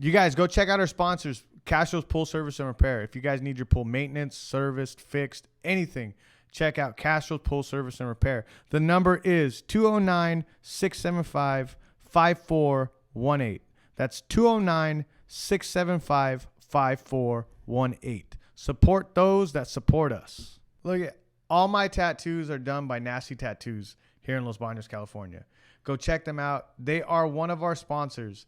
You guys go check out our sponsors, Castro's Pool Service and Repair. If you guys need your pool maintenance, serviced, fixed, anything, check out Castro's Pool Service and Repair. The number is 209-675-5418. That's 209-675-5418. Support those that support us. Look at all my tattoos are done by Nasty Tattoos here in Los Baños, California. Go check them out. They are one of our sponsors.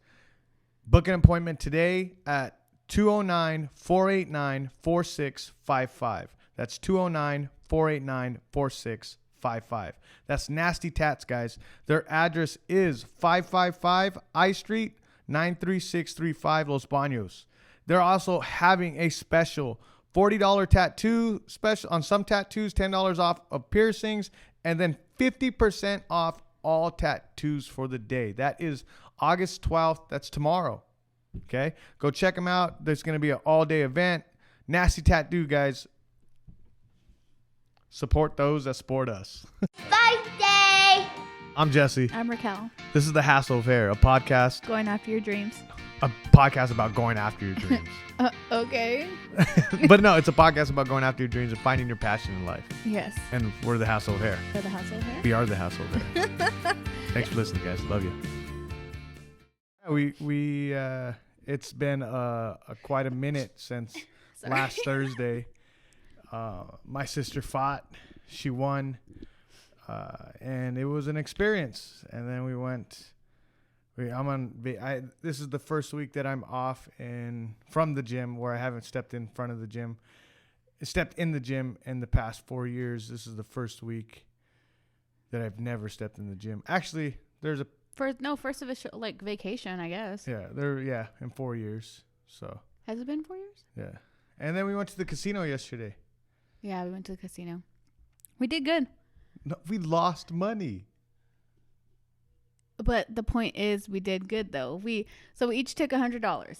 Book an appointment today at 209-489-4655. That's 209-489-4655. That's Nasty Tats, guys. Their address is 555 I Street, 93635 Los Baños. They're also having a special $40 tattoo special on some tattoos, $10 off of piercings, and then 50% off all tattoos for the day. That is August 12th. That's tomorrow. Okay. Go check them out. There's going to be an all-day event. Nasty Tattoo, guys. Support those that support us. Birthday! I'm Jesse. I'm Raquel. This is The Hassle of Hair, a podcast. Going after your dreams. A podcast about going after your dreams. Okay. But no, it's a podcast about going after your dreams and finding your passion in life. Yes. And we're The Hassle of Hair. For the Hassle of Hair? We are The Hassle of Hair. Thanks for listening, guys. Love you. It's been quite a minute since last Thursday. My sister fought. She won. And it was an experience. And then we went. This is the first week that I'm off from the gym, where I haven't stepped in the gym in the past 4 years. This is the first week that I've never stepped in the gym. Actually, there's a first of a like vacation, I guess. Yeah, in 4 years. So has it been 4 years? Yeah, and then we went to the casino yesterday. Yeah, we went to the casino. We did good. No, we lost money. But the point is, we did good though. We each took $100. Yeah.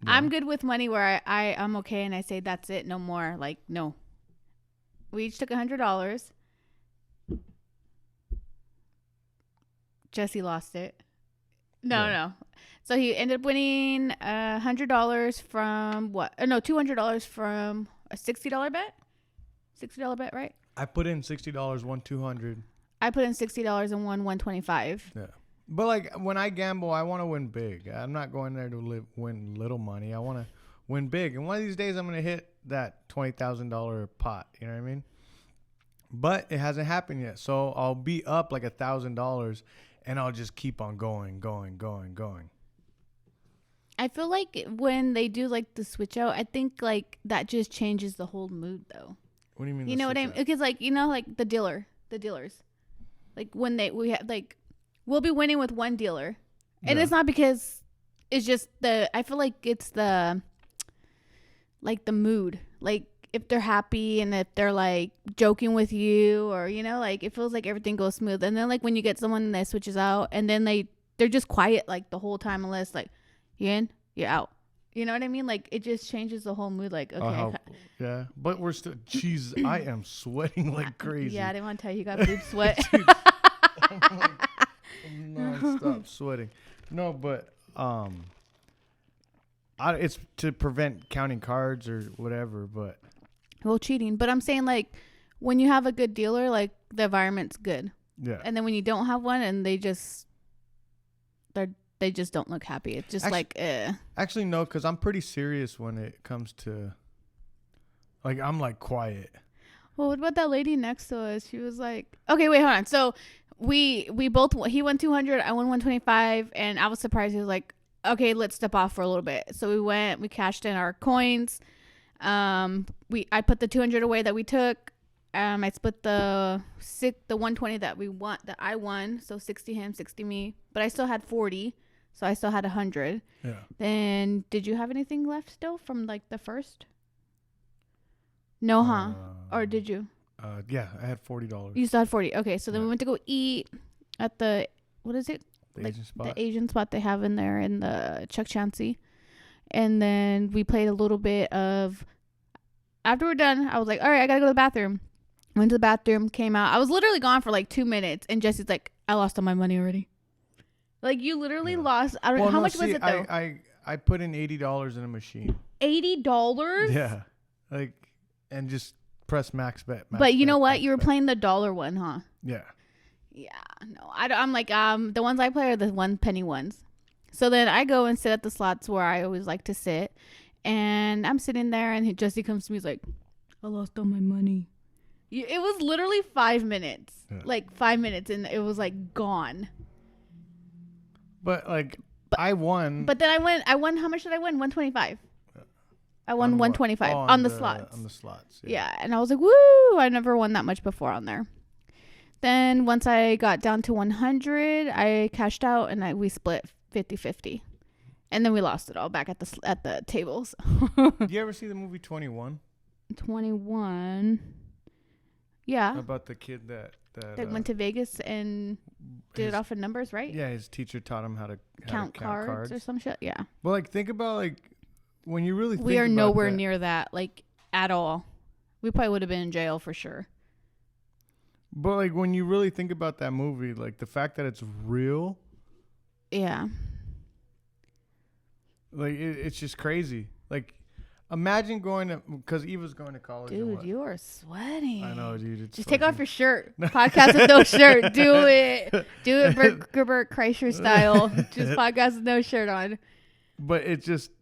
I'm good with money where I'm okay, and I say that's it, no more. Like no. We each took $100. Jesse lost it. No. So he ended up winning $100 from what? No, $200 from a $60 bet. $60 bet, right? I put in $60, won $200. I put in $60 and won $125. Yeah, but like when I gamble, I want to win big. I'm not going there to win little money. I want to win big, and one of these days I'm gonna hit that $20,000 pot. You know what I mean? But it hasn't happened yet, so I'll be up like $1,000. And I'll just keep on going. I feel like when they do like the switch out, I think like that just changes the whole mood though. What do you mean? You know what I mean? Because like, you know, like the dealers, like when we'll be winning with one dealer, and it's not because it's just I feel like it's the mood, like if they're happy and if they're like joking with you, or you know, like it feels like everything goes smooth. And then like when you get someone that switches out and then they're just quiet like the whole time, unless like you're in, you're out. You know what I mean? Like it just changes the whole mood. Like okay, yeah, but we're still. Jeez, I am sweating like crazy. Yeah, I didn't want to tell you, you got boob sweat. I'm non-stop sweating. No, but it's to prevent counting cards or whatever. But well, cheating. But I'm saying like when you have a good dealer, like the environment's good. Yeah. And then when you don't have one and they just don't look happy. It's just Actually, no, because I'm pretty serious when it comes to like I'm like quiet. Well, what about that lady next to us? She was like, okay, wait, hold on. So we both, he won 200, I won 125, and I was surprised. He was like, okay, let's step off for a little bit. So we cashed in our coins. I put the 200 away that we took. I split the 120 that I won. So 60 him, 60 me, but I still had 40. So I still had 100. Yeah. Then did you have anything left still from like the first? No, huh? Or did you? Yeah, I had $40. You still had 40. Okay, so then we went to go eat at the, what is it? The Asian spot. The Asian spot they have in there in the Chuck Chansey. And then we played a little bit of, after we're done, I was like, all right, I gotta go to the bathroom. Went to the bathroom, came out. I was literally gone for like 2 minutes, and Jesse's like, I lost all my money already. Like, you literally lost. How much was it, though? I put in $80 in a machine. $80? Yeah, like, and just press max bet. But you know what? You were playing the dollar one, huh? Yeah. Yeah, no, I'm like, the ones I play are the 1 penny ones. So then I go and sit at the slots where I always like to sit, and I'm sitting there, and Jesse comes to me, he's like, I lost all my money. It was literally 5 minutes, like 5 minutes, and it was like gone. But like, I won. But then I won. How much did I win? 125. I won 125 on the slots. On the slots. Yeah, and I was like, woo! I never won that much before on there. Then once I got down to 100, I cashed out and we split 50-50. And then we lost it all back at the tables. Did you ever see the movie 21? 21. Yeah. About the kid that went to Vegas and did it off of numbers, right? Yeah, his teacher taught him how to count cards or some shit. Yeah. Well, like, think about, like, when you really think we are about nowhere near that, like, at all. We probably would have been in jail for sure. But like, when you really think about that movie, like, the fact that it's real, yeah, like, it's just crazy. Like, imagine going to, because Eva's going to college. Dude, you are sweating. I know, dude. Just take off your shirt. Podcast with no shirt. Do it. Do it Bert Kreischer style. Just podcast with no shirt on. But it's just,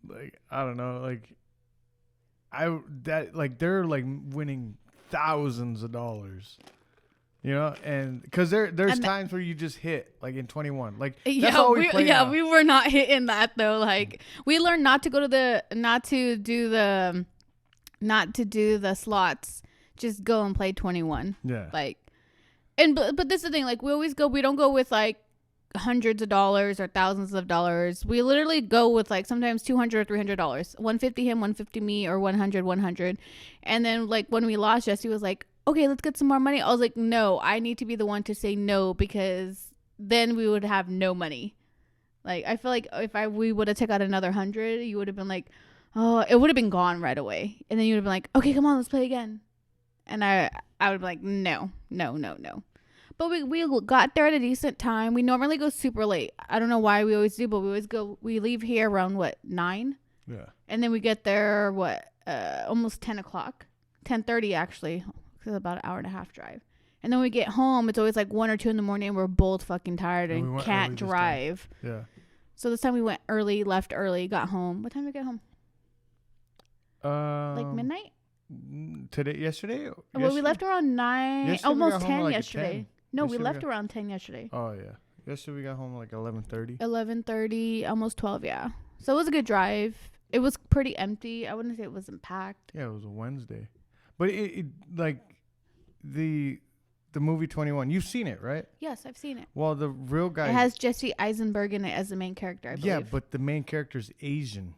like, I don't know, like, they're like winning thousands of dollars, you know, and because there's times where you just hit, like, in 21, like, that's all we play now. We were not hitting that though. Like, we learned not to do the slots, just go and play 21. Yeah, like, and but this is the thing, like, we don't go with like hundreds of dollars or thousands of dollars. We literally go with like sometimes $200 or $300, 150 him, 150 me, or 100. And then, like, when we lost, Jesse was like, okay, let's get some more money. I was like, no, I need to be the one to say no, because then we would have no money. Like, I feel like if we would have took out another 100, you would have been like, oh, it would have been gone right away. And then you would have been like, okay, come on, let's play again. And I would be like, no. But we got there at a decent time. We normally go super late. I don't know why we always do, but we leave here around 9? Yeah. And then we get there almost 10 o'clock, 10:30 actually. It's about an hour and a half drive. And then when we get home, it's always like 1 or 2 in the morning, and we're both fucking tired and can't drive. Yeah. So this time we went early, left early, got home. What time did we get home? Like midnight? Yesterday? Well, we left around 9, almost 10 like yesterday. No, we left around 10 yesterday. Oh, yeah. Yesterday we got home like 11:30. 11:30, almost 12, yeah. So it was a good drive. It was pretty empty. I wouldn't say it wasn't packed. Yeah, it was a Wednesday. But it like the movie 21, you've seen it, right? Yes, I've seen it. Well, the real guy, it has Jesse Eisenberg in it as the main character, I believe. Yeah, but the main character's Asian.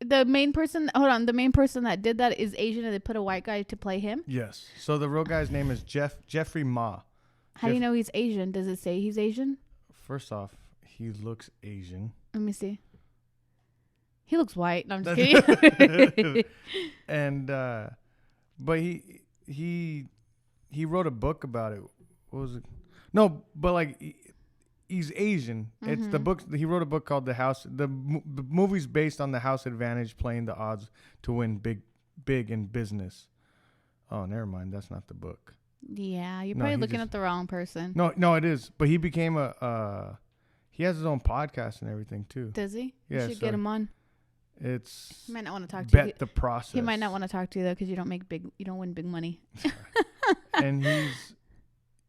The main person that did that is Asian, and they put a white guy to play him? Yes. So the real guy's name is Jeffrey Ma. How do you know he's Asian? Does it say he's Asian? First off, he looks Asian. Let me see. He looks white. No, I'm just kidding. And but he wrote a book about it. What was it? No, but like he's Asian. Mm-hmm. It's the book. He wrote a book called The House. The movie's based on the house advantage, playing the odds to win big in business. Oh, never mind. That's not the book. Yeah, you're probably looking at the wrong person. No, it is. But he became he has his own podcast and everything too. Does he? Yeah, you should get him on. It's he might not want to talk to you. Bet the process. He might not want to talk to you though, because you don't win big money. And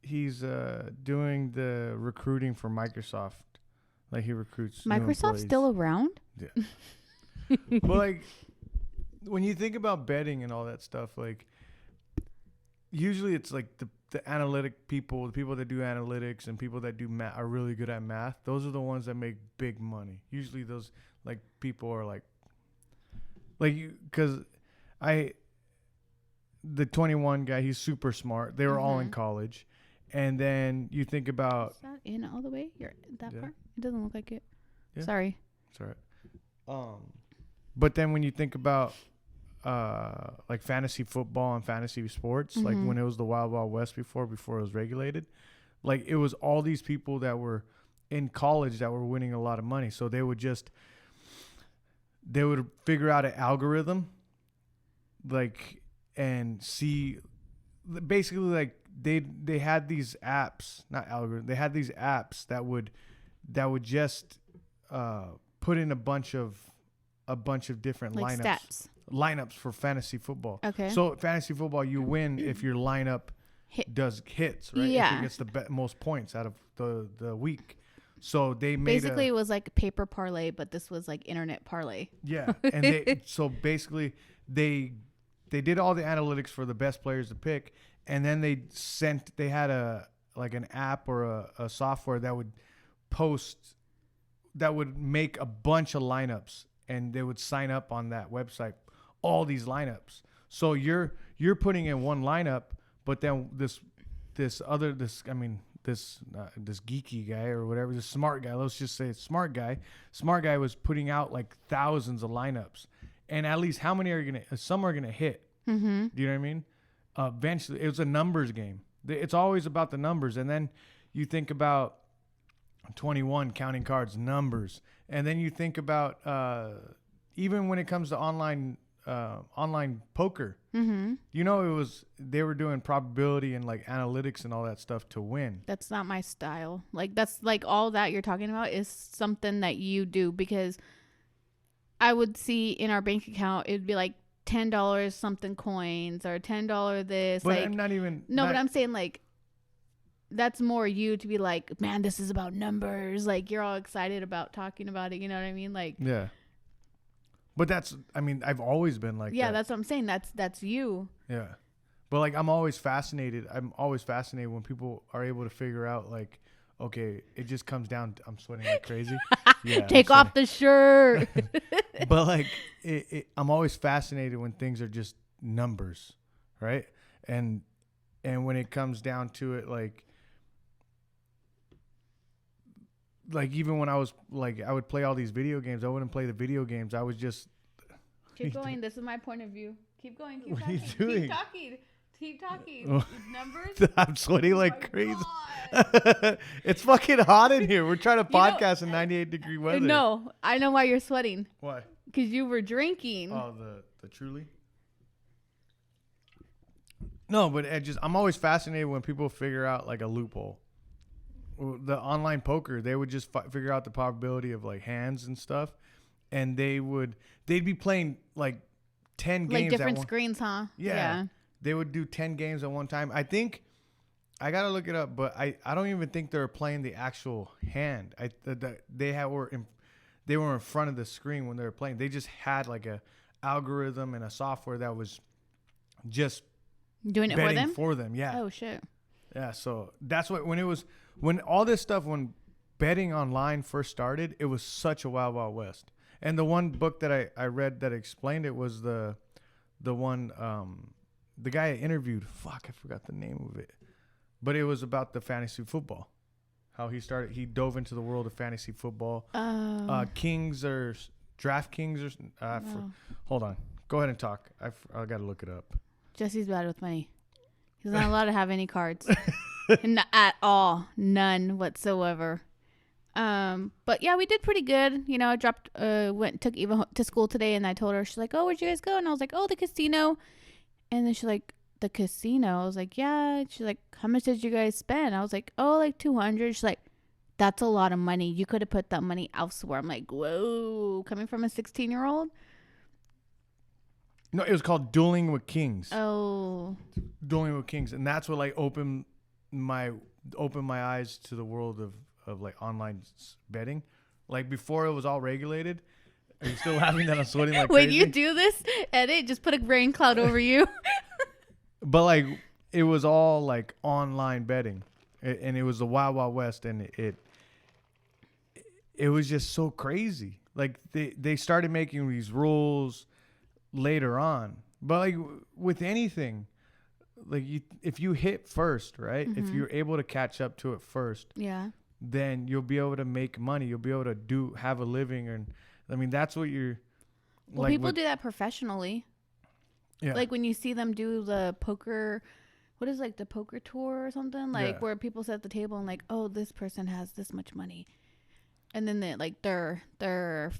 he's doing the recruiting for Microsoft. Like, he recruits. Microsoft's still around? Yeah. But like, when you think about betting and all that stuff, like, usually it's like the analytic people, the people that do analytics and people that do math are really good at math. Those are the ones that make big money. Usually those, like, people are like you, because the 21 guy, he's super smart. They were all in college. And then you think about, is that in all the way? You're that far? It doesn't look like it. Yeah. Sorry. It's all right. But then when you think about like fantasy football and fantasy sports, like when it was the Wild Wild West before it was regulated, like, it was all these people that were in college that were winning a lot of money. So they would figure out an algorithm, like, and see, basically, like they had these apps, not algorithm. They had these apps that would just put in a bunch of different Like lineups for fantasy football. Okay. So fantasy football, you win if your lineup does hits, right? Yeah. If it gets the most points out of the week. So they made basically it was like paper parlay, but this was like internet parlay. Yeah, and so basically they did all the analytics for the best players to pick, and then they had an app or a software that would make a bunch of lineups, and they would sign up on that website, all these lineups. So you're putting in one lineup, but then this geeky guy or whatever, this smart guy, let's just say smart guy was putting out like thousands of lineups, and at least how many some are gonna hit. Mm-hmm. Do you know what I mean? Eventually it was a numbers game. It's always about the numbers. And then you think about 21 counting cards, numbers. And then you think about even when it comes to online poker, Mm-hmm. you know, they were doing probability and like analytics and all that stuff to win. That's not my style. Like, that's like all that you're talking about is something that you do, because I would see in our bank account, it'd be like $10 something coins or $10 this. But like, I'm not even. but I'm saying like, that's more you to be like, man, this is about numbers. Like, you're all excited about talking about it. You know what I mean? Like, Yeah. But I've always been like yeah, that. that's what I'm saying. That's you. Yeah. But like, I'm always fascinated when people are able to figure out, like, okay, it just comes down to, I'm sweating like crazy. Yeah. Take off the shirt. But like, I'm always fascinated when things are just numbers, right? And when it comes down to it, like even when I was like, I would play all these video games. I wouldn't play the video games. I was just. Keep going. This is my point of view. Keep going. Keep What are talking. you doing? Keep talking. Keep talking. Oh. Numbers. I'm sweating like my crazy. God. It's fucking hot in here. We're trying to You know- podcast in 98-degree weather. No, I know why you're sweating. Why? Because you were drinking. Oh, the Truly. No, but I'm always fascinated when people figure out like a loophole. The online poker, they would just figure out the probability of like hands and stuff, and they'd be playing like 10 games like different at one. screens, huh? Yeah, they would do 10 games at one time. I think I gotta look it up, but I don't even think they were playing the actual hand. They were in front of the screen when they were playing. They just had like a algorithm and a software that was just Doing it betting for them? Yeah. Oh, shit. Yeah, so that's when all this stuff, when betting online first started, it was such a wild, wild west. And the one book that I read that explained it was the one, the guy I interviewed, I forgot the name of it, but it was about the fantasy football, how he dove into the world of fantasy football. Kings or DraftKings hold on. Go ahead and talk. I got to look it up. Jesse's bad with money. He's not allowed to have any cards. Not at all. None whatsoever. But yeah, we did pretty good. You know, I took Eva to school today, and I told her, she's like, oh, where'd you guys go? And I was like, oh, the casino. And then she's like, the casino? I was like, yeah. She's like, how much did you guys spend? I was like, oh, like 200. She's like, that's a lot of money. You could have put that money elsewhere. I'm like, whoa, coming from a 16-year-old? No, it was called Dueling with Kings. Oh. Dueling with Kings. And that's what like opened my eyes to the world of like online betting. Like before it was all regulated. Are you still laughing that I'm sweating like When crazy? you do this edit, just put a rain cloud over you. But like it was all like online betting. And it was the Wild Wild West, and it was just so crazy. Like they started making these rules later on. But like with anything, like if you hit first, right? Mm-hmm. If you're able to catch up to it first, Yeah. then you'll be able to make money. You'll be able to have a living, and I mean that's what you're. Well, people do that professionally. Yeah. Like when you see them do the poker what is like the poker tour or something, like Yeah. where people sit at the table and like, oh, this person has this much money, and then they like their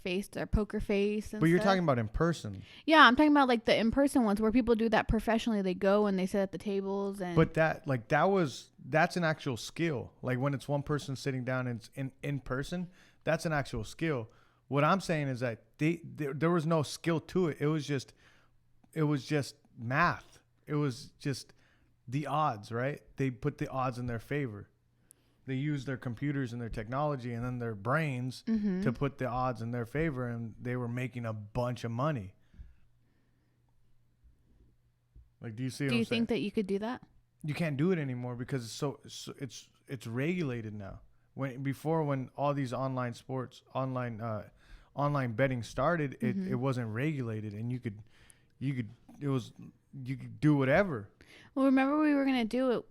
face, their poker face. And But you're stuff. talking about in person. Yeah, I'm talking about like the in-person ones where people do that professionally. They go and they sit at the tables and. But that's an actual skill. Like when it's one person sitting down and it's in person, that's an actual skill. What I'm saying is that there was no skill to it. It was just math. It was just the odds, right? They put the odds in their favor. They use their computers and their technology and then their brains to put the odds in their favor, and they were making a bunch of money. Like, do you see what I'm saying? Do you think that you could do that? You can't do it anymore because it's regulated now. When all these online betting started, it wasn't regulated, and you could do whatever. Well, remember we were gonna do it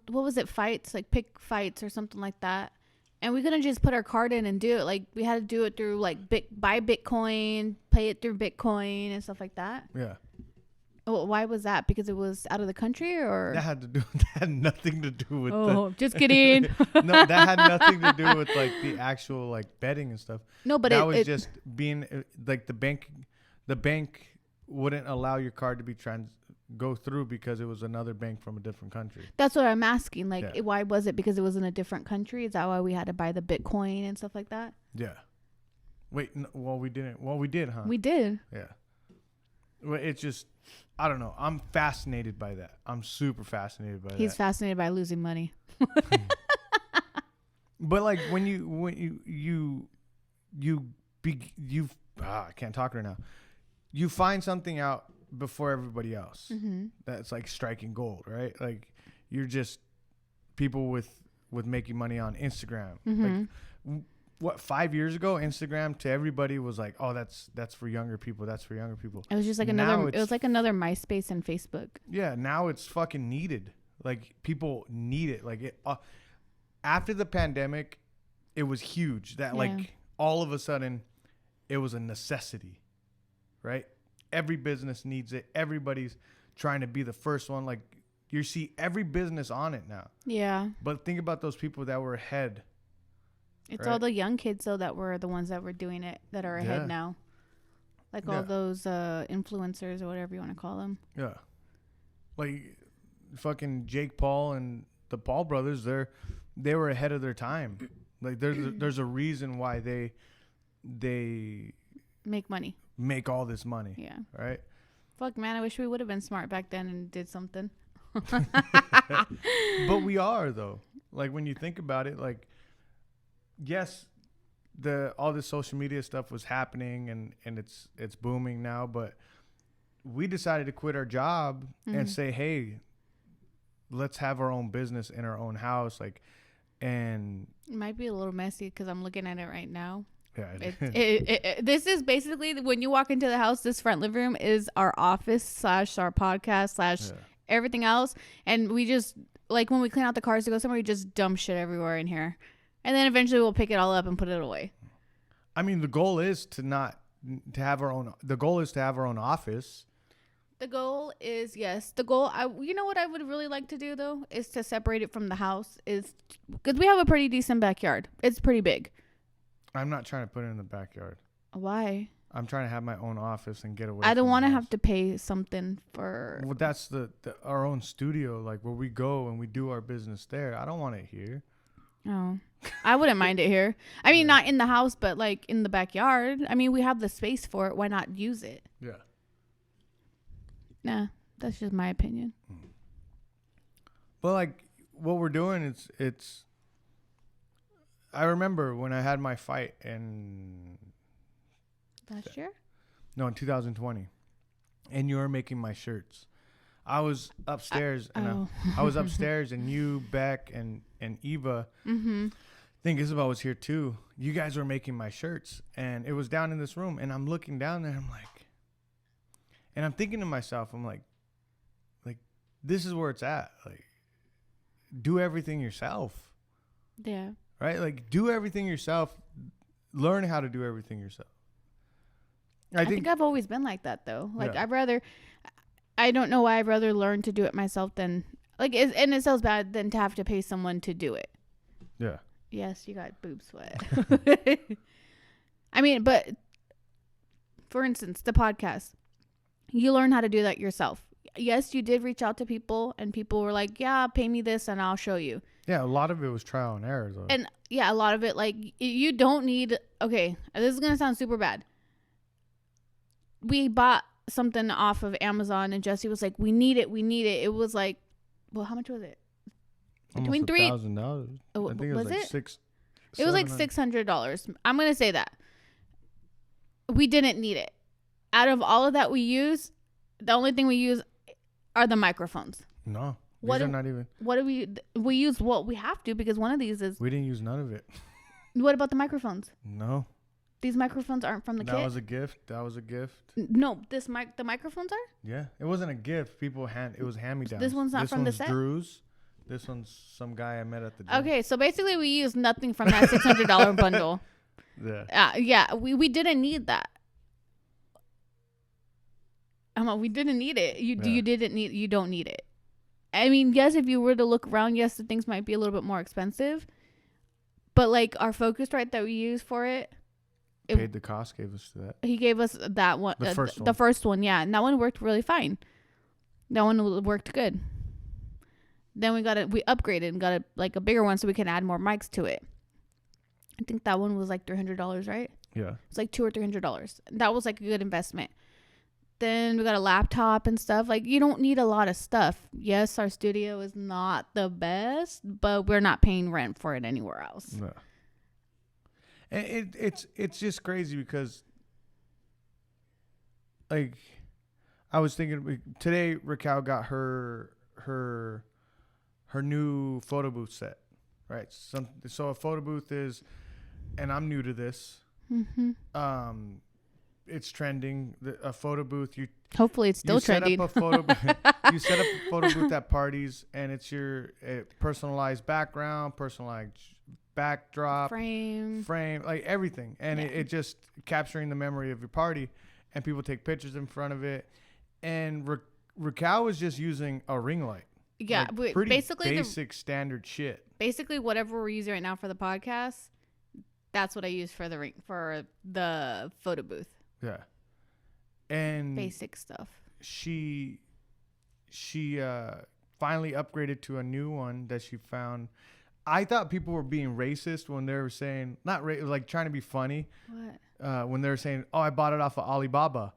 what was it, fights, like pick fights or something like that, and we couldn't just put our card in and do it. Like we had to do it through like buy Bitcoin, pay it through Bitcoin and stuff like that. Yeah. Well, why was that? Because it was out of the country, or That had nothing to do with just kidding. No, that had nothing to do with like the actual like betting and stuff. No, but that was just being like the bank wouldn't allow your card to be go through because it was another bank from a different country. That's what I'm asking. Like, Yeah. why was it? Because it was in a different country? Is that why we had to buy the Bitcoin and stuff like that? Yeah. Wait, no, well we didn't. Well, we did, huh? We did. Yeah. Well, it's just, I don't know. I'm fascinated by that. I'm super fascinated by that. He's fascinated by losing money. But like when I can't talk right now. You find something out before everybody else. That's like striking gold, right? Like you're just people with making money on Instagram. Like what, 5 years ago, Instagram to everybody was like, oh, that's for younger people. That's for younger people. It was just like Now it was like another MySpace and Facebook. Yeah, now it's fucking needed. Like people need it. Like it after the pandemic, it was huge that like all of a sudden it was a necessity, right? Every business needs it. Everybody's trying to be the first one. Like you see every business on it now. Yeah. But think about those people that were ahead. It's Right. all the young kids, though, that were the ones that were doing it that are ahead Yeah. now. Like Yeah. all those influencers or whatever you want to call them. Yeah. Like fucking Jake Paul and the Paul brothers, they were ahead of their time. Like there's a reason why they Make money. make all this money. Yeah. Right? Fuck, man, I wish we would have been smart back then and did something. But we are though. Like when you think about it, like yes, all this social media stuff was happening and it's booming now, but we decided to quit our job and say, hey, let's have our own business in our own house. Like, and It might be a little messy because I'm looking at it right now. yeah, This is basically when you walk into the house, this front living room is our office / our podcast / everything else. And we just, like when we clean out the cars to go somewhere, we just dump shit everywhere in here. And then eventually we'll pick it all up and put it away. I mean, the goal is to have our own office. The goal is, yes. You know what I would really like to do, though, is to separate it from the house. Because we have a pretty decent backyard. It's pretty big. I'm not trying to put it in the backyard. Why? I'm trying to have my own office and get away. I don't want to have to pay something for... Well, that's our own studio, like where we go and we do our business there. I don't want it here. Oh, I wouldn't mind it here. I mean, not in the house, but like in the backyard. I mean, we have the space for it. Why not use it? Yeah. Nah, that's just my opinion. But like what we're doing, it's. I remember when I had my fight in Last year? No, in 2020, and you were making my shirts. I was upstairs, I was upstairs, and you, Beck, and Eva. I think Isabel was here too. You guys were making my shirts, and it was down in this room. And I'm looking down there, I'm like, and I'm thinking to myself, I'm like, this is where it's at. Like, do everything yourself. Yeah. Right? Like, do everything yourself. Learn how to do everything yourself. I think I've always been like that, though. Like, Yeah. I don't know why I'd rather learn to do it myself than Like, and it sounds bad than to have to pay someone to do it. Yeah. Yes, you got boob sweat. I mean, but for instance, the podcast, you learn how to do that yourself. Yes, you did reach out to people and people were like, yeah, pay me this and I'll show you. Yeah, a lot of it was trial and error, though. And yeah, a lot of it, like, you don't need, okay, this is going to sound super bad. We bought something off of Amazon and Jesse was like, we need it. It was like, well, how much was it? Between $1,000. Oh, I think it was like $600. It was like $600. I'm going to say that. We didn't need it. Out of all of that we use, the only thing we use are the microphones. No. These are not even. What do we use what we have to, because one of these is. We didn't use none of it. What about the microphones? No. These microphones aren't from the kit? That was a gift. No, the microphones are? Yeah. It wasn't a gift. It was hand-me-downs. This one's not from the set? Drew's. This one's some guy I met at the gym. Okay, so basically we used nothing from that $600 bundle. Yeah. Yeah, we didn't need that. We didn't need it. You don't need it. I mean, yes, if you were to look around, yes, the things might be a little bit more expensive. But like our Focusrite that we use for it, paid the cost, gave us that. He gave us that one. The first one, yeah. And that one worked really fine. That one worked good. Then we upgraded and got a bigger one so we can add more mics to it. I think that one was like $300, right? Yeah. It's like $200 or $300. That was like a good investment. Then we got a laptop and stuff. Like, you don't need a lot of stuff. Yes, our studio is not the best, but we're not paying rent for it anywhere else. No. And it's just crazy because, like, I was thinking today Raquel got her new photo booth set, right? So a photo booth is, and I'm new to this. Mm-hmm. It's trending. A photo booth. Hopefully it's still trending. You set up a photo booth at parties, and it's your personalized background, personalized backdrop, frame, like everything, and it just capturing the memory of your party, and people take pictures in front of it. And Raquel was just using a ring light. Yeah, like pretty basically basic standard shit. Basically, whatever we're using right now for the podcast, that's what I use for the photo booth. Yeah, and basic stuff. She finally upgraded to a new one that she found. I thought people were being racist when they were saying like trying to be funny. What? When they were saying, "Oh, I bought it off of Alibaba."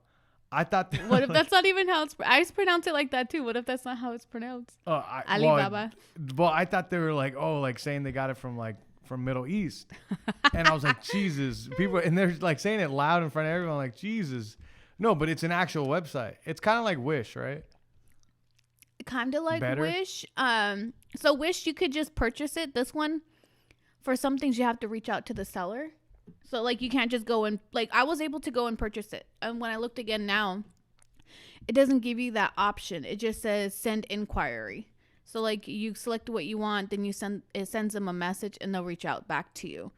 I thought. What if that's not even how it's? I just pronounce it like that too. What if that's not how it's pronounced? Alibaba. Well, I thought they were like, saying they got it from Middle East, and I was like, Jesus, people, and they're like saying it loud in front of everyone, like, Jesus, no, but it's an actual website. It's kind of like Wish, right? Kind of like Better? Wish. So Wish, you could just purchase it. This one, for some things, you have to reach out to the seller. So like you can't just go and I was able to go and purchase it, and when I looked again now, it doesn't give you that option. It just says send inquiry. So like you select what you want, then it sends them a message and they'll reach out back to you.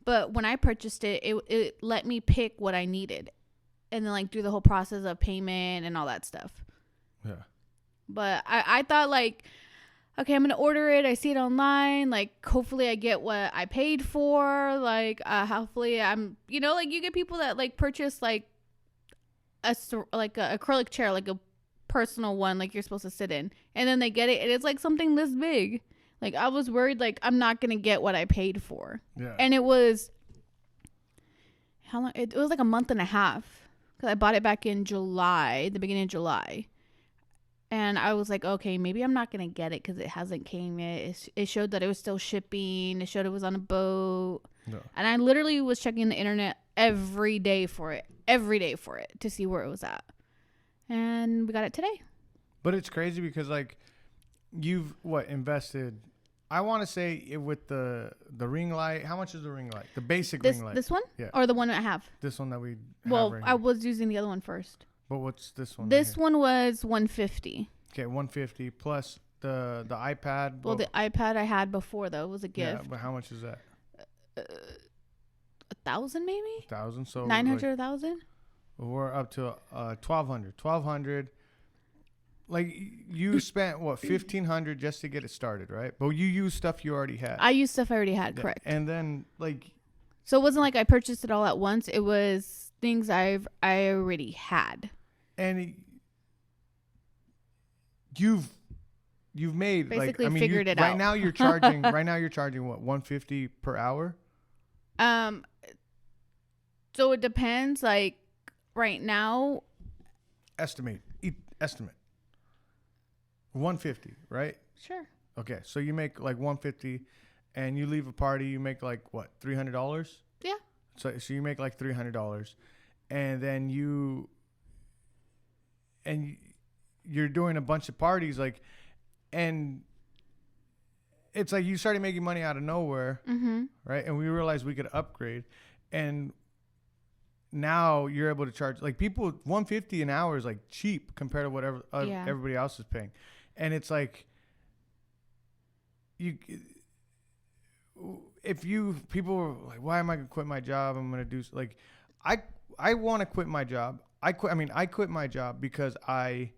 But when I purchased it, it let me pick what I needed, and then do the whole process of payment and all that stuff. Yeah. But I thought okay, I'm gonna order it. I see it online. Hopefully I get what I paid for. Hopefully I'm you get people that purchase a acrylic chair, a personal one you're supposed to sit in, and then they get it and it's something this big. I was worried I'm not gonna get what I paid for. Yeah. And it was how long? It was a month and a half, because I bought it back in July, the beginning of July, and I was okay, maybe I'm not gonna get it because it hasn't came yet. It showed that it was still shipping. It showed it was on a boat. No. And I literally was checking the internet every day for it to see where it was at. And we got it today. But it's crazy because you've invested, I want to say with the ring light. How much is the ring light? The basic ring light. This one? Yeah. Or the one I have? This one that we Well, have right I here. was using the other one first. But what's this one? This one was $150. Okay, $150 plus the iPad. Well, the iPad I had before though was a gift. Yeah, but how much is that? 1,000 maybe? 1,000. So 900, 1,000. we're up to 1,200. 1,200. like you spent what, 1,500 just to get it started, right? But you used stuff you already had. I used stuff I already had, correct. And then like, so it wasn't like I purchased it all at once. It was things I already had. and you've made Basically like, I mean, figured it out. Right now you're charging what, 150 per hour? So it depends. Like right now, Estimate 150, right? sure. Okay, so you make like 150, and you leave a party, you make like what, $300? Yeah. So you make like $300, and then you're doing a bunch of parties, like, and it's like you started making money out of nowhere, right? And we realized we could upgrade, and now you're able to charge like people $150 an hour is like cheap compared to whatever everybody else is paying, and it's like people are like, why am I gonna quit my job? I'm gonna do like, I want to quit my job. I quit my job because I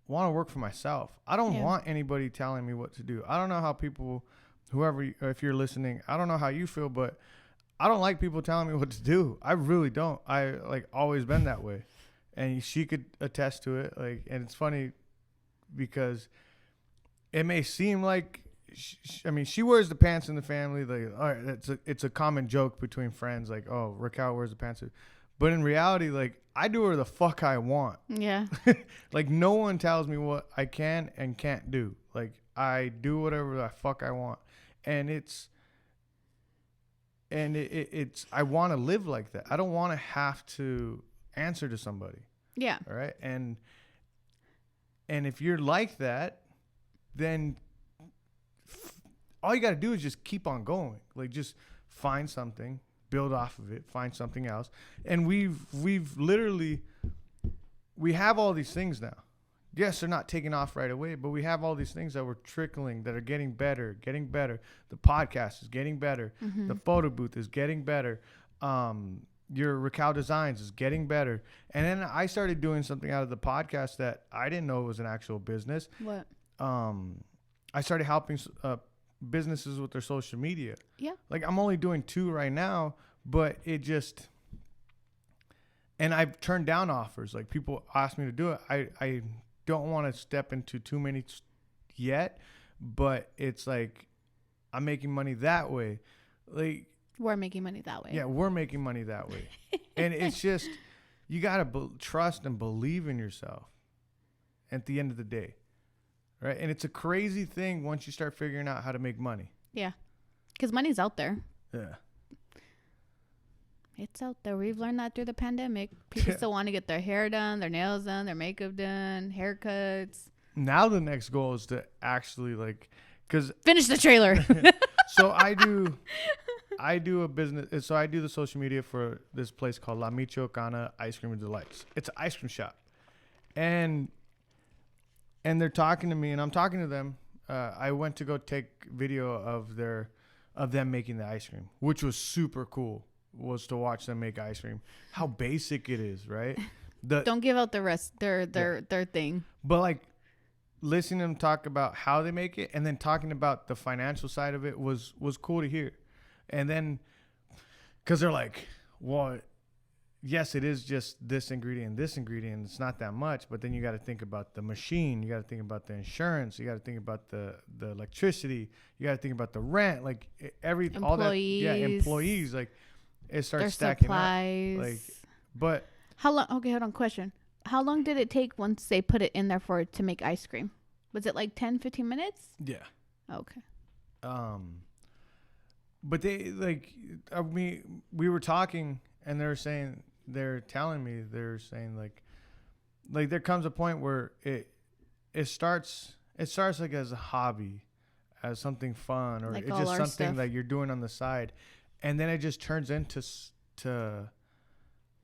want to work for myself. I don't want anybody telling me what to do. I don't know how people, if you're listening, I don't know how you feel, but I don't like people telling me what to do. I really don't. I like always been that way, and she could attest to it. Like, and it's funny because it may seem like, she wears the pants in the family. Like, all right, it's a common joke between friends. Like, oh, Raquel wears the pants. But in reality, like, I do whatever the fuck I want. Yeah. Like, no one tells me what I can and can't do. Like, I do whatever the fuck I want, and it's I want to live like that. I don't want to have to answer to somebody. Yeah. All right. And if you're like that, then all you got to do is just keep on going. Like, just find something, build off of it, find something else. And we've literally, we have all these things now. Yes, they're not taking off right away, but we have all these things that we're trickling, that are getting better. The podcast is getting better. The photo booth is getting better. Your Raquel Designs is getting better. And then I started doing something out of the podcast that I didn't know was an actual business. What? I started helping businesses with their social media. Yeah. Like, I'm only doing 2 right now, but it just, and I've turned down offers. Like, people ask me to do it. I don't want to step into too many yet, but it's like I'm making money that way. Like, we're making money that way. Yeah, we're making money that way. And it's just, you got to trust and believe in yourself at the end of the day. Right? And it's a crazy thing once you start figuring out how to make money. Yeah. Because money's out there. Yeah. It's out there. We've learned that through the pandemic. People still want to get their hair done, their nails done, their makeup done, haircuts. Now the next goal is to actually finish the trailer. So I do a business. So I do the social media for this place called La Michoacana Ice Cream and Delights. It's an ice cream shop. And they're talking to me, and I'm talking to them. I went to go take video of them making the ice cream, which was super cool. Was to watch them make ice cream. How basic it is, right? Don't give out the rest their thing. But like, listening to them talk about how they make it, and then talking about the financial side of it was cool to hear. And then, because they're like, well, yes, it is just this ingredient, it's not that much, but then you got to think about the machine, you got to think about the insurance, you got to think about the electricity, you got to think about the rent, like all that, employees, like it starts their stacking supplies. up. Like, but how long? Okay, hold on. Question: how long did it take once they put it in there to make ice cream? Was it like 10, 15 minutes? Yeah. Okay. But they we were talking, and they're saying there comes a point where it starts like as a hobby, as something fun, or like it's just something stuff that you're doing on the side, and then it just turns into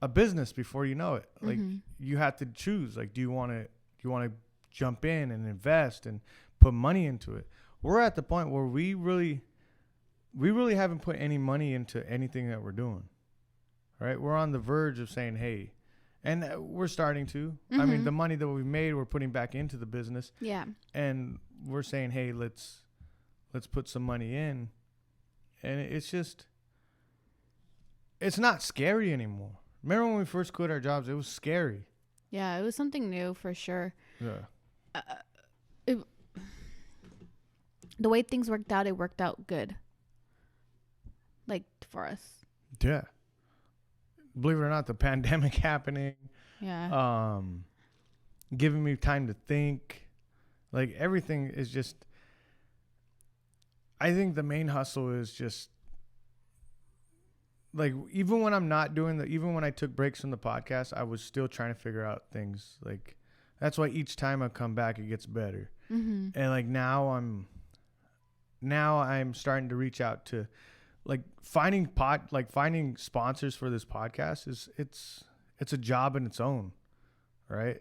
a business before you know it. Like, you have to choose. Like, do you want to jump in and invest and put money into it? We're at the point where we really haven't put any money into anything that we're doing. Right? We're on the verge of saying, hey, And we're starting to. I mean, the money that we made, we're putting back into the business. Yeah. And we're saying, hey, let's put some money in. And it's just, it's not scary anymore. Remember when we first quit our jobs? It was scary. Yeah, it was something new for sure. Yeah. The way things worked out, it worked out good. Like, for us. Yeah. Believe it or not, the pandemic happening. Yeah. Giving me time to think. Like, everything is just, I think the main hustle is just, like, even when I'm not doing even when I took breaks from the podcast, I was still trying to figure out things. Like, that's why each time I come back, it gets better. And like now I'm starting to reach out to, like, finding sponsors for this podcast it's a job in its own, right?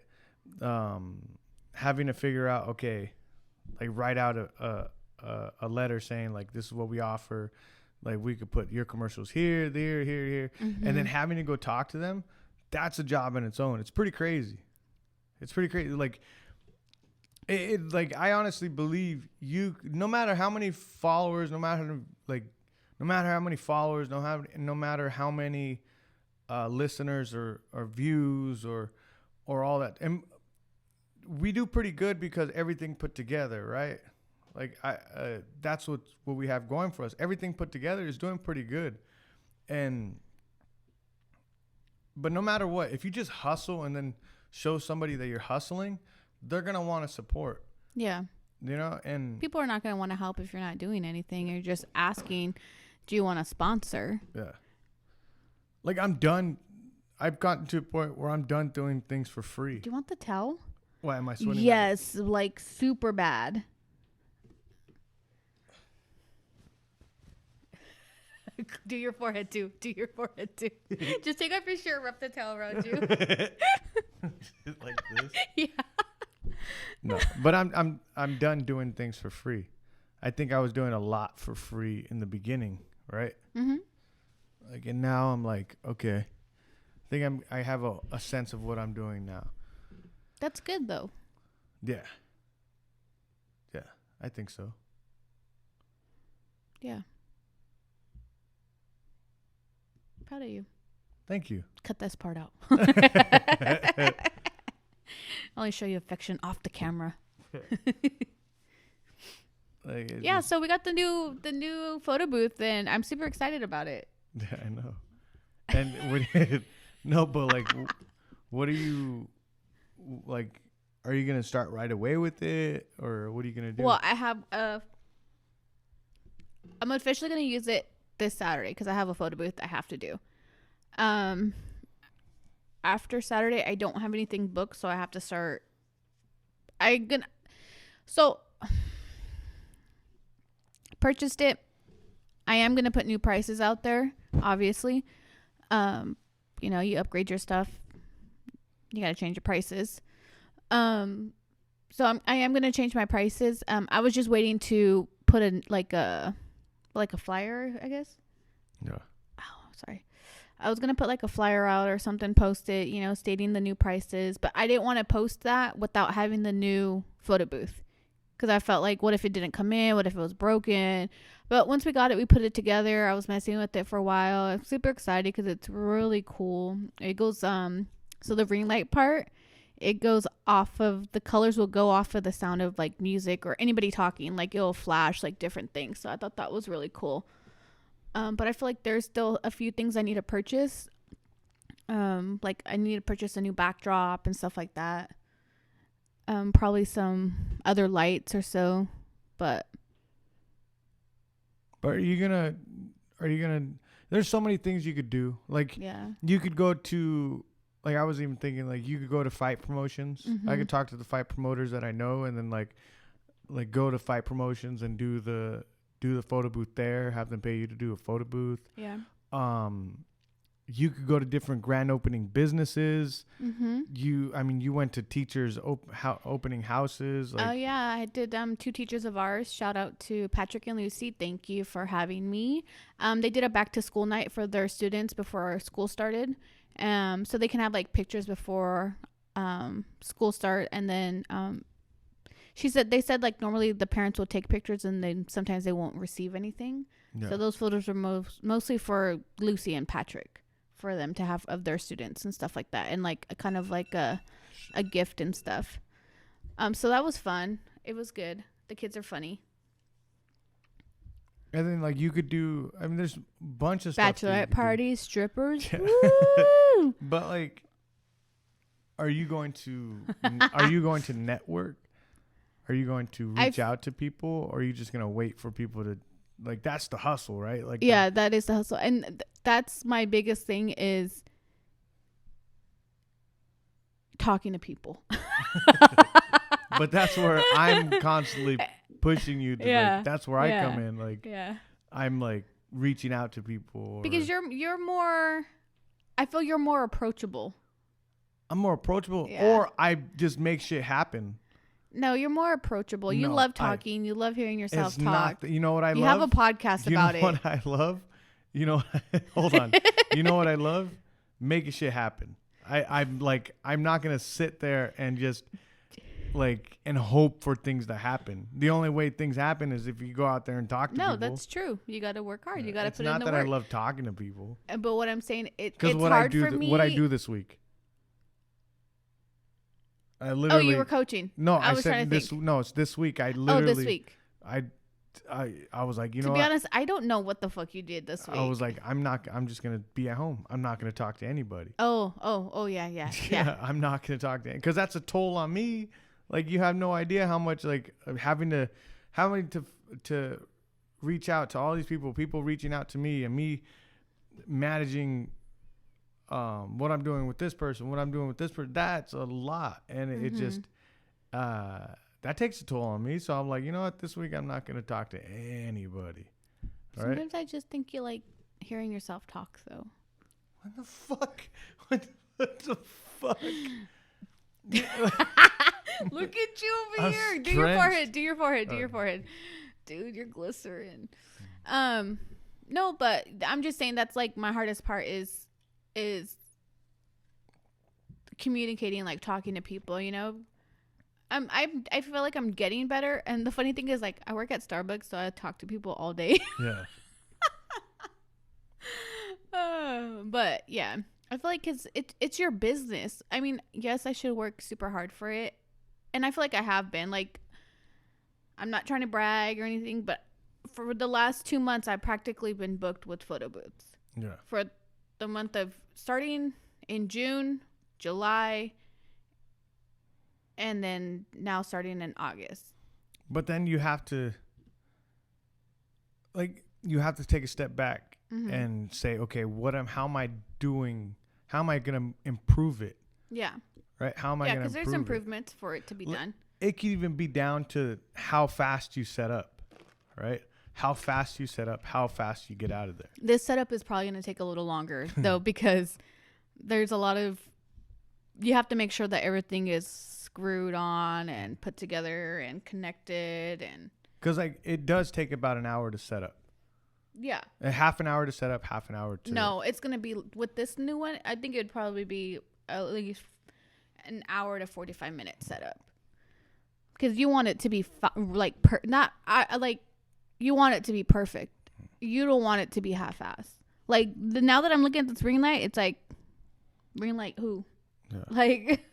Having to figure out, okay, like, write out a letter saying, like, this is what we offer. Like, we could put your commercials here, there, here. And then having to go talk to them, that's a job in its own. It's pretty crazy. Like, like, I honestly believe no matter how many followers, no matter how many listeners or views or all that. And we do pretty good because everything put together, right? Like, that's what we have going for us. Everything put together is doing pretty good. But no matter what, if you just hustle and then show somebody that you're hustling, they're going to want to support. Yeah. You know, and people are not going to want to help if you're not doing anything. You're just asking, do you want to sponsor? Yeah. Like, I'm done. I've gotten to a point where I'm done doing things for free. Do you want the towel? Why am I sweating? Yes, like super bad. Do your forehead too. Just take off your shirt, wrap the towel around you. Like this? Yeah. No, but I'm done doing things for free. I think I was doing a lot for free in the beginning, right? Like, and now I'm like, okay, I think I have a sense of what I'm doing now. That's good though. Yeah, I think so. Yeah. Proud of you. Thank you. Cut this part out. Only show you affection off the camera. Like, yeah, so we got the new photo booth, and I'm super excited about it. Yeah, I know. And no, but like, what are you like? Are you gonna start right away with it, or what are you gonna do? Well, I have I'm officially gonna use it this Saturday because I have a photo booth I have to do. After Saturday, I don't have anything booked, so I have to start. Purchased it. I am gonna put new prices out there, obviously. You know, you upgrade your stuff, you gotta change your prices. So I am gonna change my prices. I was just waiting to put in like a flyer, I guess. Yeah. Oh, sorry. I was gonna put like a flyer out or something, post it, you know, stating the new prices, but I didn't want to post that without having the new photo booth. Because I felt like, what if it didn't come in? What if it was broken? But once we got it, we put it together. I was messing with it for a while. I'm super excited because it's really cool. It goes, so the ring light part, it goes off of, the colors will go off of the sound of like music or anybody talking. Like, it'll flash like different things. So I thought that was really cool. But I feel like there's still a few things I need to purchase. Like I need to purchase a new backdrop and stuff like that. Probably some other lights or so, but are you gonna, there's so many things you could do. Like, yeah, you could go to, like, I was even thinking, like, you could go to fight promotions. Mm-hmm. I could talk to the fight promoters that I know, and then like go to fight promotions and do the photo booth there, have them pay you to do a photo booth. Yeah. You could go to different grand opening businesses. Mm-hmm. You went to teachers opening houses. Oh yeah, I did 2 teachers of ours. Shout out to Patrick and Lucy. Thank you for having me. They did a back to school night for their students before our school started, So they can have like pictures before school start, and then they said like normally the parents will take pictures and then sometimes they won't receive anything. Yeah. So those photos are mostly for Lucy and Patrick, for them to have of their students and stuff like that, and like a kind of like a gift and stuff. So that was fun. It was good. The kids are funny. And then like you could do, I mean, there's a bunch of stuff. Bachelorette parties, strippers. Yeah. Woo! But like, are you going to network? Are you going to reach out to people, or are you just going to wait for people to, like, that's the hustle, right? Like, yeah, that is the hustle. And that's my biggest thing is talking to people. But that's where I'm constantly pushing you to, yeah. Like, that's where I come in. Like, yeah. I'm like reaching out to people. Because you're more, I feel you're more approachable. I'm more approachable, or I just make shit happen. No, you're more approachable. You love talking. You love hearing yourself talk. You know what I love? You have a podcast about it. You know what I love? You know, hold on. You know what I love? Making shit happen. I'm not going to sit there and just like and hope for things to happen. The only way things happen is if you go out there and talk to people. No, that's true. You got to work hard. You got to put in the work. It's not that I love talking to people. But what I'm saying, it's hard for me. What I do this week. I literally. Oh, you were coaching. No, I said this. No, it's this week. I literally. Oh, this week. I was like, you know. To be honest, I don't know what the fuck you did this week. I was like, I'm just gonna be at home. I'm not gonna talk to anybody. Oh, yeah. Yeah, I'm not gonna talk to, because that's a toll on me. Like, you have no idea how much, like, having to reach out to all these people reaching out to me, and me managing what I'm doing with this person, that's a lot. And it just that takes a toll on me. So I'm like, you know what, this week I'm not going to talk to anybody. Sometimes I just think you like hearing yourself talk, though. What the fuck? What the fuck? Look at you over here. Do your forehead. Dude, you're glycerin. No, but I'm just saying that's like my hardest part is communicating, like talking to people, you know. I feel like I'm getting better, and the funny thing is, like, I work at Starbucks, so I talk to people all day. Yeah. But yeah, I feel like it's your business. I mean, yes, I should work super hard for it, and I feel like I have been. Like, I'm not trying to brag or anything, but for the last 2 months, I've practically been booked with PhotoBooths. Yeah. For the month of starting in June, July, and then now starting in August. But then you have to take a step back and say, okay, how am I doing? How am I going to improve it? Yeah. Right? How am I going to improve it? Yeah, because there's improvements for it to be done. It could even be down to how fast you set up, right? How fast you set up, how fast you get out of there. This setup is probably going to take a little longer, though, because there's a lot of, you have to make sure that everything is screwed on and put together and connected. And because like it does take about an hour to set up. Yeah. A half an hour to set up, half an hour to. No, it's going to be, with this new one, I think it would probably be at least an hour to 45 minutes setup. Because you want it to be you want it to be perfect. You don't want it to be half-assed. Like, now that I'm looking at this ring light, it's like, ring light who? Yeah. Like.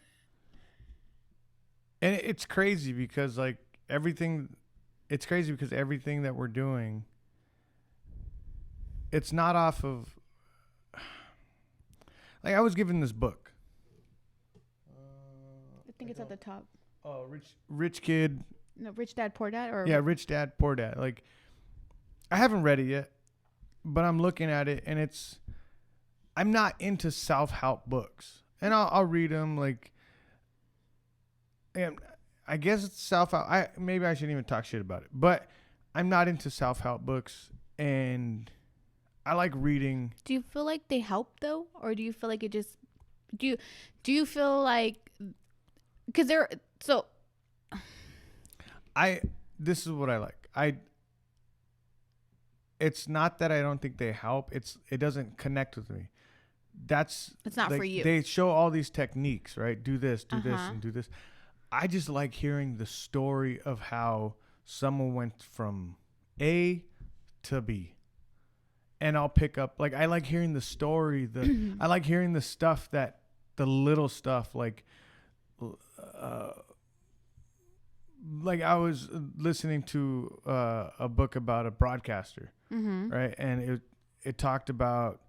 And it's crazy because, like, everything that we're doing, it's not off of, like, I was given this book. I think it's at the top. Oh, Rich Kid. No, Rich Dad, Poor Dad? Or yeah, Rich Dad, Poor Dad. Like, I haven't read it yet, but I'm looking at it, and I'm not into self-help books. And I'll read them, like, and I guess it's self-help. Maybe I shouldn't even talk shit about it, but I'm not into self-help books, and I like reading. Do you feel like they help, though? Or do you feel like it just, do you feel like, because this is what I like. It's not that I don't think they help. It doesn't connect with me. It's not like, for you. They show all these techniques, right? Do this, do this, and do this. I just like hearing the story of how someone went from A to B. And I'll pick up, like, I like hearing the story. I like hearing the stuff the little stuff, like I was listening to a book about a broadcaster, right? And it talked about,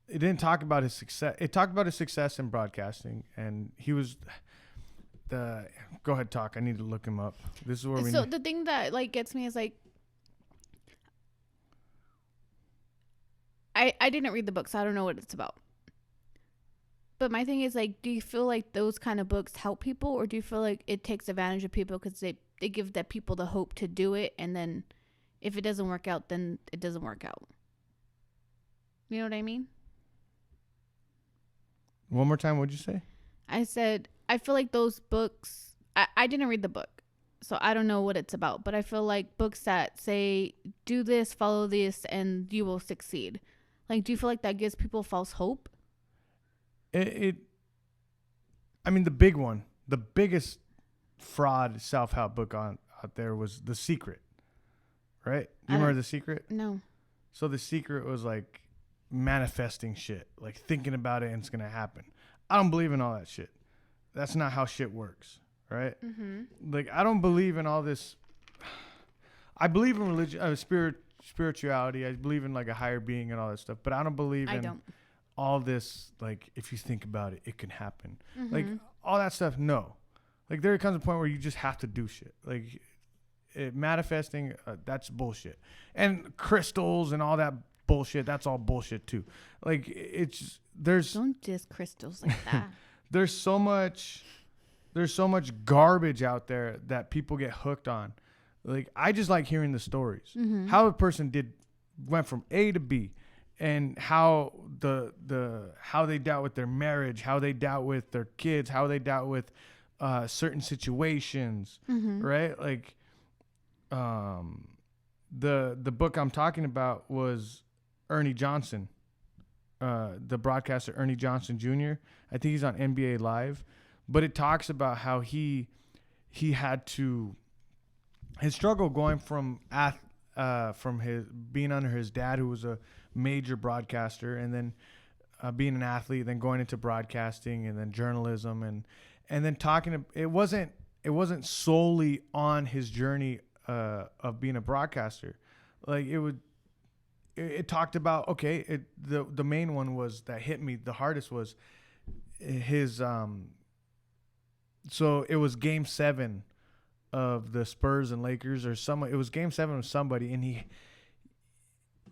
it didn't talk about his success. It talked about his success in broadcasting, and he was go ahead, talk. I need to look him up. This is where we. So the thing that like gets me is like, I didn't read the book, so I don't know what it's about. But my thing is like, do you feel like those kind of books help people, or do you feel like it takes advantage of people because they give that people the hope to do it, and then if it doesn't work out, then it doesn't work out. You know what I mean? One more time, what'd you say? I said, I feel like those books, I didn't read the book, so I don't know what it's about, but I feel like books that say, do this, follow this, and you will succeed. Like, do you feel like that gives people false hope? I mean, the biggest fraud self-help book out there was The Secret, right? Do you remember The Secret? No. So The Secret was like manifesting shit, like thinking about it and it's going to happen. I don't believe in all that shit. That's not how shit works, right? Like, I don't believe in all this. I believe in religion, spirituality. I believe in like a higher being and all that stuff, but I don't believe in all this, like, if you think about it, it can happen. Like, all that stuff, no. Like, there comes a point where you just have to do shit. Like, manifesting, that's bullshit. And crystals and all that bullshit, that's all bullshit too. Like, don't diss crystals like that. There's so much garbage out there that people get hooked on. Like, I just like hearing the stories. How a person went from A to B, and how how they dealt with their marriage, how they dealt with their kids, how they dealt with certain situations, right? Like, the book I'm talking about was Ernie Johnson, the broadcaster Ernie Johnson Jr. I think he's on NBA Live, but it talks about how he had to, his struggle going from his being under his dad, who was a major broadcaster, and then being an athlete, then going into broadcasting, and then journalism, and then talking. It wasn't solely on his journey of being a broadcaster. Like, it talked about, okay, the main one was that hit me the hardest was his so it was Game 7 of the Spurs and Lakers, or someone. It was Game 7 of somebody, and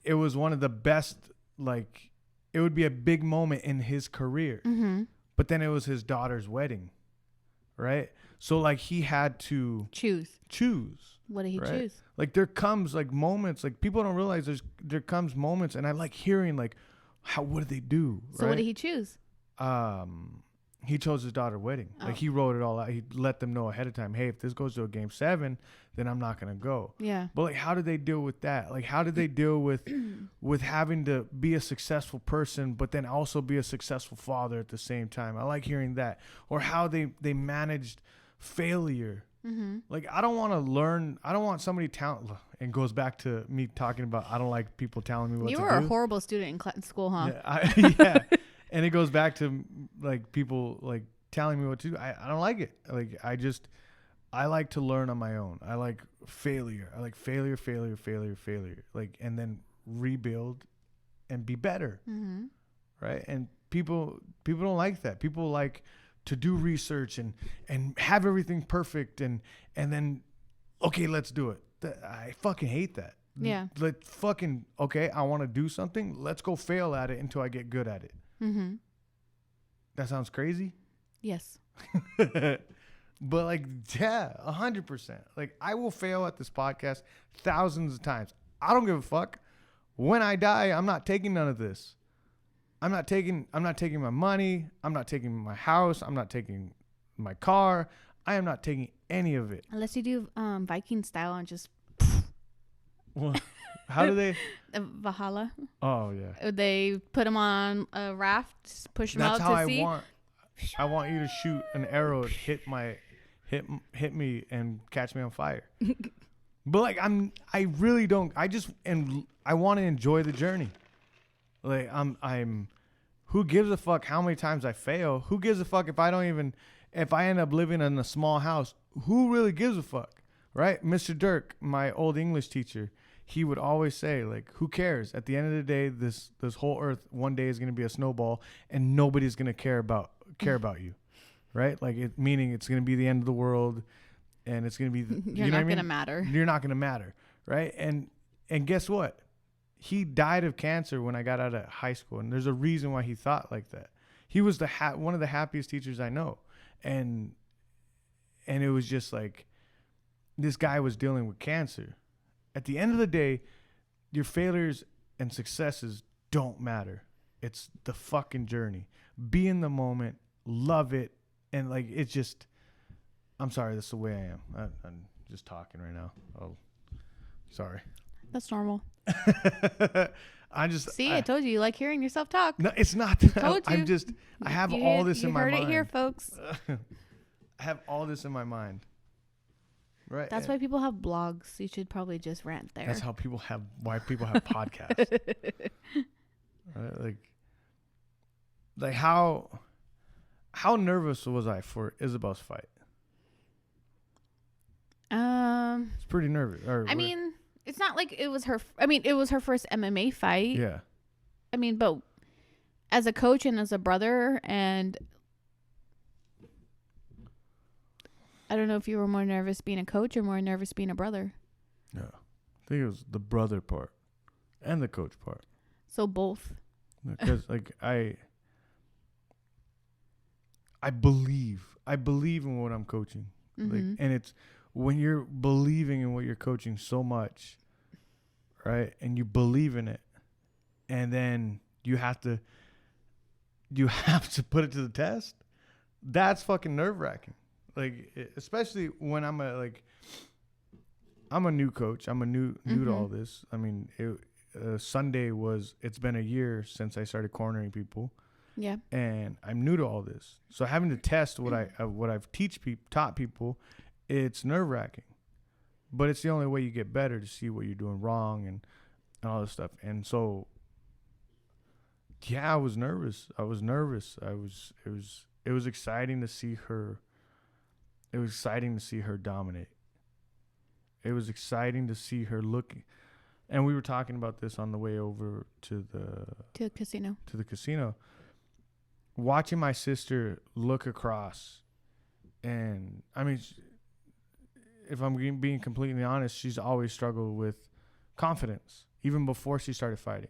it was one of the best, like, it would be a big moment in his career. But then it was his daughter's wedding, right? So, like, he had to choose. What did he choose? Like, there comes, like, moments, like, people don't realize there comes moments, and I like hearing, like, what did they do? So right? What did he choose? He chose his daughter's wedding. Like, he wrote it all out. He let them know ahead of time, hey, if this goes to a Game 7, then I'm not going to go. Yeah. But, like, how did they deal with that? Like, how did they deal with having to be a successful person, but then also be a successful father at the same time? I like hearing that. Or how they managed failure. Like, I don't want somebody and goes back to me talking about, I don't like people telling me what to do. You were a horrible student in school, huh? Yeah. And it goes back to, like, people, like, telling me what to do. I don't like it. Like, I like to learn on my own. I like failure. I like failure. Like, and then rebuild and be better. Right? And people don't like that. People like to do research and have everything perfect and then, okay, let's do it. I fucking hate that. Yeah. Like, fucking, okay, I want to do something. Let's go fail at it until I get good at it. That sounds crazy. Yes. But, like, yeah, 100%. Like, I will fail at this podcast thousands of times. I don't give a fuck. When I die, I'm not taking none of this. I'm not taking my money. I'm not taking my house. I'm not taking my car. I am not taking any of it. Unless you do Viking style and just. Well, How do they? Valhalla. Oh yeah. They put him on a raft, push him That's out how to I sea. I want you to shoot an arrow, hit me, and catch me on fire. But like I really don't. I want to enjoy the journey. Like I'm. Who gives a fuck how many times I fail? Who gives a fuck if I end up living in a small house? Who really gives a fuck, right? Mr. Dirk, my old English teacher, he would always say, like, who cares? At the end of the day, this whole earth one day is going to be a snowball, and nobody's going to care about you, right? Like, meaning it's going to be the end of the world, and it's going to be You're not going to matter. You're not going to matter, right? And guess what? He died of cancer when I got out of high school, and there's a reason why he thought like that. He was one of the happiest teachers I know, and it was just like this guy was dealing with cancer. At the end of the day, your failures and successes don't matter. It's the fucking journey. Be in the moment, love it, and like it's just. I'm sorry, that's the way I am. I'm just talking right now. Oh, sorry. That's normal. See, I told you like hearing yourself talk. No, it's not. Told you. I have all this in my mind. You heard it here, folks. I have all this in my mind. Right. That's why people have blogs. You should probably just rant there. That's why people have podcasts. Right? Like how nervous was I for Isabel's fight? It's pretty nervous. I mean, it's not like it was her. I mean, it was her first MMA fight. Yeah. I mean, but as a coach and as a brother, and I don't know if you were more nervous being a coach or more nervous being a brother. Yeah. I think it was the brother part and the coach part. So both. Because like I believe in what I'm coaching. Mm-hmm. Like, and it's when you're believing in what you're coaching so much, right? And you believe in it, and then you have to put it to the test. That's fucking nerve-wracking. Like, especially when I'm a new coach. I'm new to all this. I mean, Sunday it's been a year since I started cornering people. Yeah. And I'm new to all this. So having to test what I've taught people, it's nerve-wracking. But it's the only way you get better, to see what you're doing wrong and all this stuff. And so yeah, I was nervous. It was exciting to see her. It was exciting to see her dominate. It was exciting to see her looking. And we were talking about this on the way over to the casino. Watching my sister look across, and I mean, if I'm being completely honest, she's always struggled with confidence, even before she started fighting.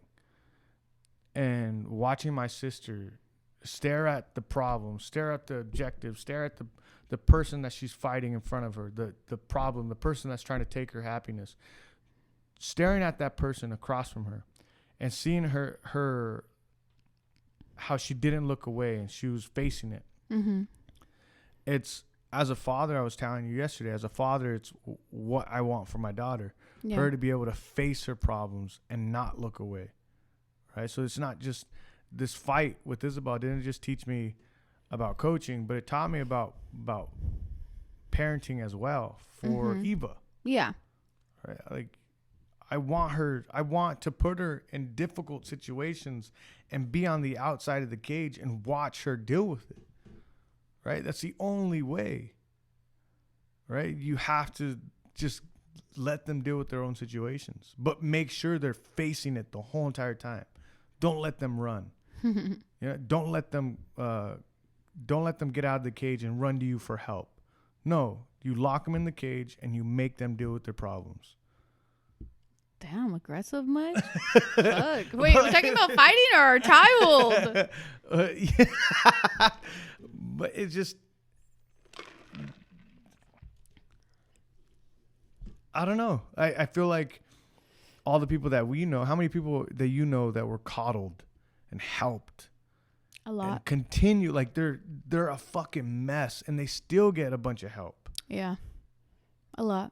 And watching my sister stare at the problem, stare at the objective, stare at the person that she's fighting in front of her, the problem, the person that's trying to take her happiness, staring at that person across from her, and seeing her how she didn't look away and she was facing it. Mm-hmm. It's, as a father, I was telling you yesterday, as a father, it's what I want for my daughter. Yeah. Her to be able to face her problems and not look away. Right? So it's not just this fight with Isabel didn't just teach me about coaching, but it taught me about parenting as well for Eva. Yeah. Right? Like, I want to put her in difficult situations and be on the outside of the cage and watch her deal with it. Right? That's the only way. Right? You have to just let them deal with their own situations, but make sure they're facing it the whole entire time. Don't let them run. Don't let them get out of the cage and run to you for help. No, you lock them in the cage and you make them deal with their problems. Damn, aggressive much? Fuck. Wait, we're talking about fighting or our child? Yeah. But it's just, I don't know. I feel like all the people that we know, how many people that you know that were coddled and helped? A lot. And continue, like they're a fucking mess and they still get a bunch of help. Yeah. A lot.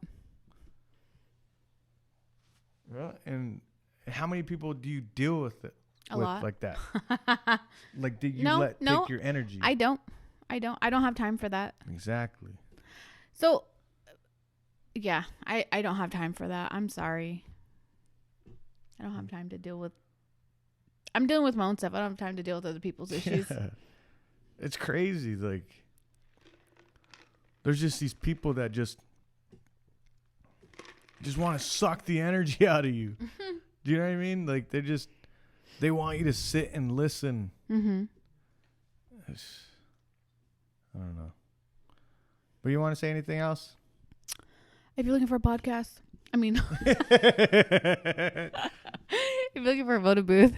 Yeah, and how many people do you deal with it? A lot. Like that. Like, did you No, take your energy? I don't have time for that. Exactly. So, yeah, I don't have time for that. I'm sorry. I don't have time to deal with. I'm dealing with my own stuff. I don't have time to deal with other people's issues. Yeah. It's crazy. Like, there's just these people that just want to suck the energy out of you. Do you know what I mean? Like, they want you to sit and listen. Mm-hmm. I don't know. But you want to say anything else? If you're looking for a podcast, I mean, if you're looking for a photo booth,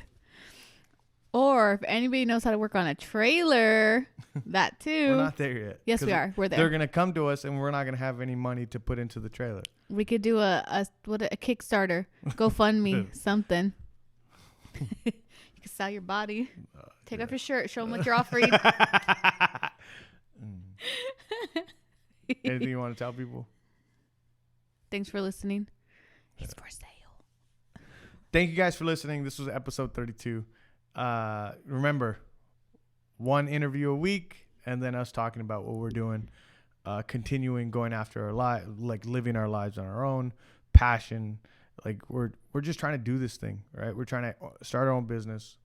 or if anybody knows how to work on a trailer, that too. We're not there yet. Yes, we are. We're there. They're gonna come to us, and we're not gonna have any money to put into the trailer. We could do a Kickstarter, GoFundMe, something. You can sell your body, take off your shirt, show them what you're offering. Anything you want to tell people? Thanks for listening. It's for sale. Thank you guys for listening. This was episode 32. Remember, one interview a week, and then us talking about what we're doing, continuing going after our life, like living our lives on our own, passion. Like we're just trying to do this thing, right? We're trying to start our own business.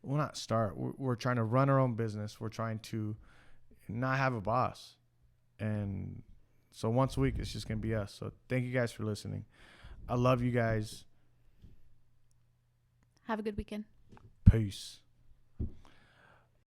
Well, not start. We're trying to run our own business. We're trying to not have a boss. And so once a week, it's just going to be us. So thank you guys for listening. I love you guys. Have a good weekend. Peace.